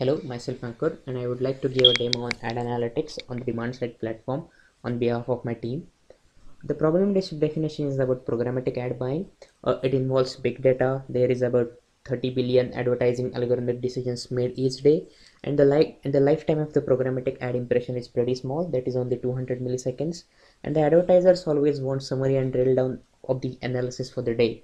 Hello, myself Ankur, and I would like to give a demo on ad analytics on the demand side platform on behalf of my team. The problem definition is about programmatic ad buying. It involves big data. There is about 30 billion advertising algorithmic decisions made each day, and the lifetime of the programmatic ad impression is pretty small. That is only 200 milliseconds, and the advertisers always want summary and drill down of the analysis for the day.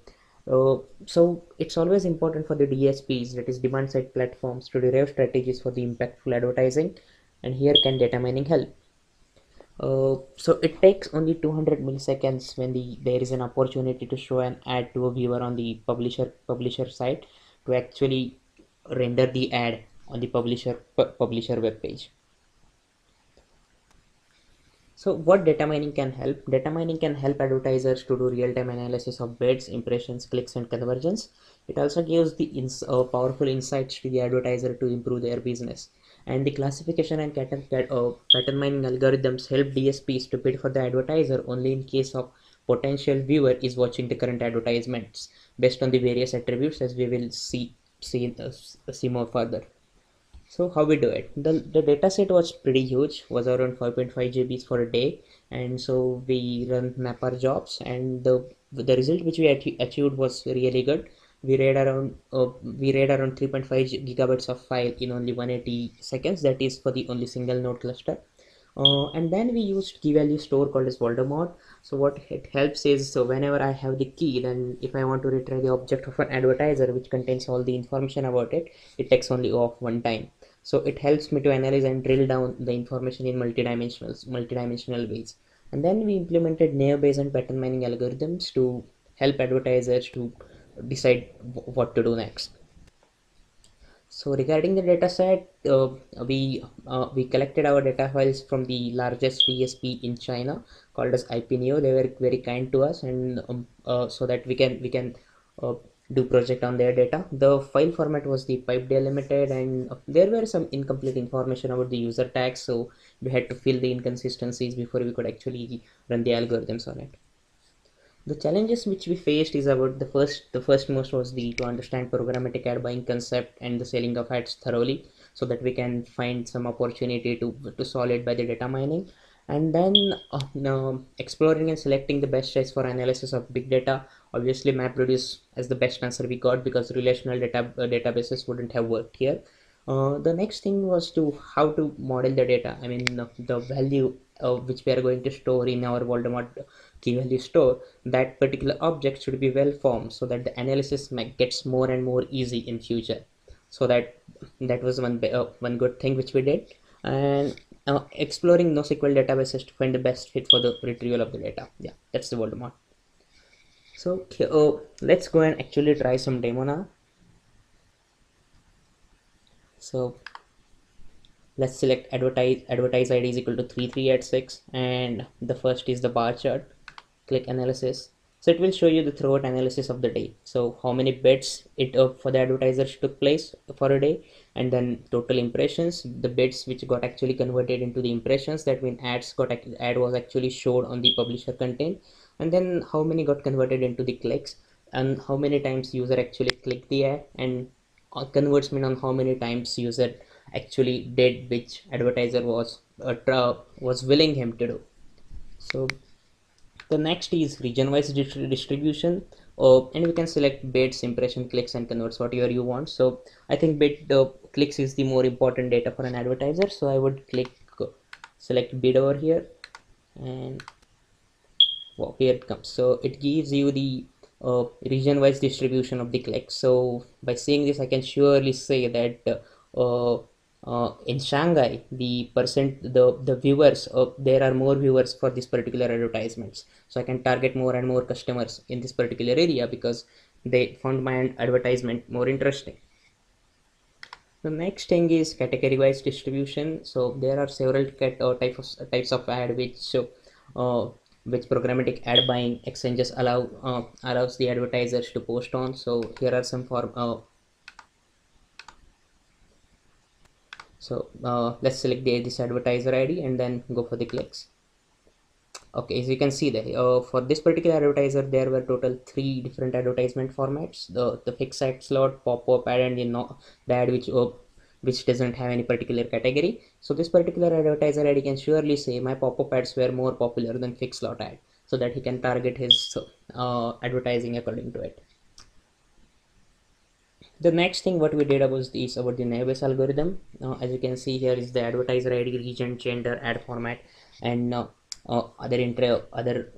So it's always important for the DSPs, that is demand side platforms, to derive strategies for the impactful advertising, and here can data mining help. So it takes only 200 milliseconds when there is an opportunity to show an ad to a viewer on the publisher side to actually render the ad on the publisher web page. So what data mining can help? Data mining can help advertisers to do real-time analysis of bids, impressions, clicks, and conversions. It also gives the powerful insights to the advertiser to improve their business. And the classification and pattern mining algorithms help DSPs to bid for the advertiser only in case of potential viewer is watching the current advertisements based on the various attributes, as we will see more further. So how we do it? The data set was pretty huge, was around 5.5 GBs for a day, and so we run mapper jobs, and the result which we achieved was really good. We read around 3.5 gigabytes of file in only 180 seconds. That is for the only single node cluster. And then we used key value store called as Voldemort. So what it helps is, so whenever I have the key, then if I want to retrieve the object of an advertiser which contains all the information about it, it takes only off one time. So it helps me to analyze and drill down the information in multidimensional ways. And then we implemented naive-Bayes and pattern mining algorithms to help advertisers to decide what to do next. So regarding the data set, we collected our data files from the largest DSP in China called as IPNeo. They were very kind to us, and so that we can uh, do project on their data. The file format was the pipe delimited, and there were some incomplete information about the user tags, so we had to fill the inconsistencies before we could actually run the algorithms on it. The challenges which we faced is about the first most was the to understand programmatic ad buying concept and the selling of ads thoroughly, so that we can find some opportunity to solve it by the data mining. And then exploring and selecting the best choice for analysis of big data. Obviously MapReduce as the best answer we got, because relational databases wouldn't have worked here. The next thing was to how to model the data. I mean, the value which we are going to store in our Voldemort key value store, that particular object should be well formed so that the analysis gets more and more easy in future. So that was one good thing which we did. And exploring NoSQL databases to find the best fit for the retrieval of the data. Yeah, that's the Voldemort. So let's go and actually try some demo now. So let's select advertise id is equal to 3386, and the first is the bar chart. Click analysis. So it will show you the throughout analysis of the day. So how many bids it for the advertisers took place for a day, and then total impressions, the bids which got actually converted into the impressions, that mean ad was actually showed on the publisher content, and then how many got converted into the clicks, and how many times user actually clicked the ad, and converts mean on how many times user actually did which advertiser was willing him to do. So the next is region-wise distribution, and we can select bids, impression, clicks, and converts, whatever you want. So I think clicks is the more important data for an advertiser. So I would select bid over here, and well, here it comes. So it gives you the region-wise distribution of the clicks. So by seeing this, I can surely say that in Shanghai, the viewers, there are more viewers for this particular advertisements. So I can target more and more customers in this particular area because they found my advertisement more interesting. The next thing is category-wise distribution. So there are several types of ad which programmatic ad buying exchanges allows the advertisers to post on. So here are some for let's select this advertiser ID and then go for the clicks. Okay, as you can see there, for this particular advertiser, there were total 3 different advertisement formats: the fixed ad slot, pop-up ad, and the ad which doesn't have any particular category. So this particular advertiser ID can surely say my pop-up ads were more popular than fixed slot ad, so that he can target his advertising according to it. The next thing what we did was is about the naive algorithm. As you can see here is the advertiser ID, region, gender, ad format, and other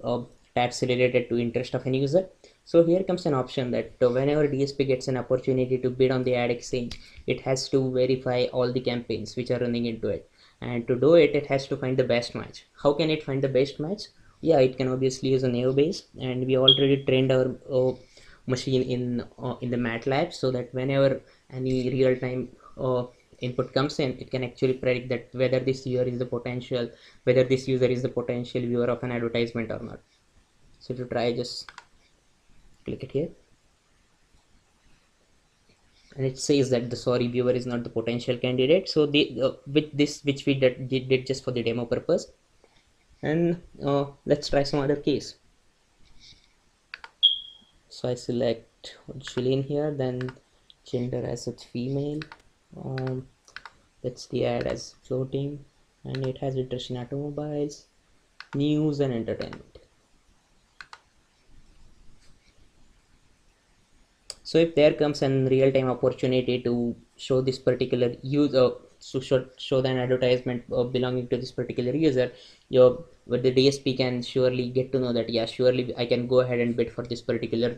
tabs related to interest of an user. So here comes an option that whenever DSP gets an opportunity to bid on the ad exchange, it has to verify all the campaigns which are running into it, and to do it, it has to find the best match. How can it find the best match? Yeah, it can obviously use a naive base, and we already trained our machine in the MATLAB, so that whenever any real-time input comes in, it can actually predict that whether this user is the potential viewer of an advertisement or not. So to try, just click it here, and it says that the sorry viewer is not the potential candidate. So with this, which we did just for the demo purpose, and let's try some other case. So I select Jillian here, then gender as such female, that's the ad as floating, and it has interest in automobiles, news, and entertainment. So if there comes an real-time opportunity to show this particular user, so show an advertisement belonging to this particular user, but the DSP can surely get to know that, yeah, surely I can go ahead and bid for this particular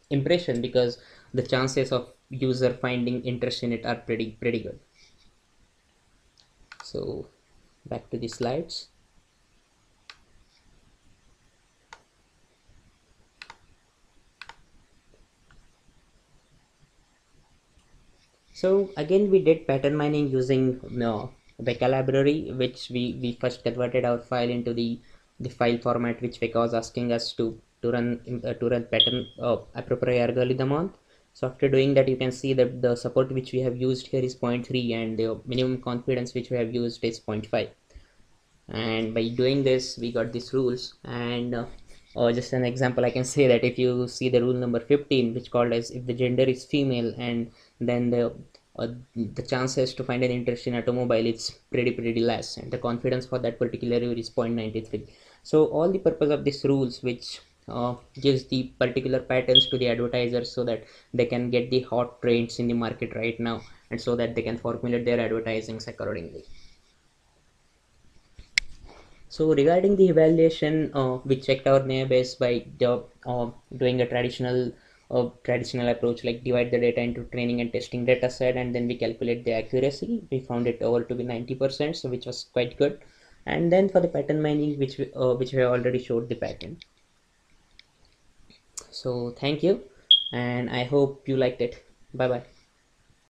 impression, because the chances of user finding interest in it are pretty good. So back to the slides. So again, we did pattern mining using Weka library, which we first converted our file into the file format which Weka was asking us to run pattern appropriate algorithm on. So after doing that, you can see that the support which we have used here is 0.3, and the minimum confidence which we have used is 0.5. And by doing this, we got these rules. And just an example, I can say that if you see the rule number 15, which called as if the gender is female, and then the chances to find an interest in automobile, it's pretty less, and the confidence for that particular rule is 0.93. So all the purpose of these rules, which gives the particular patterns to the advertisers, so that they can get the hot trends in the market right now, and so that they can formulate their advertisings accordingly. So regarding the evaluation, we checked our neighbors by doing a traditional approach, like divide the data into training and testing data set, and then we calculate the accuracy. We found it over to be 90%, so which was quite good. And then for the pattern mining, which we have already showed the pattern. So thank you, and I hope you liked it. Bye bye.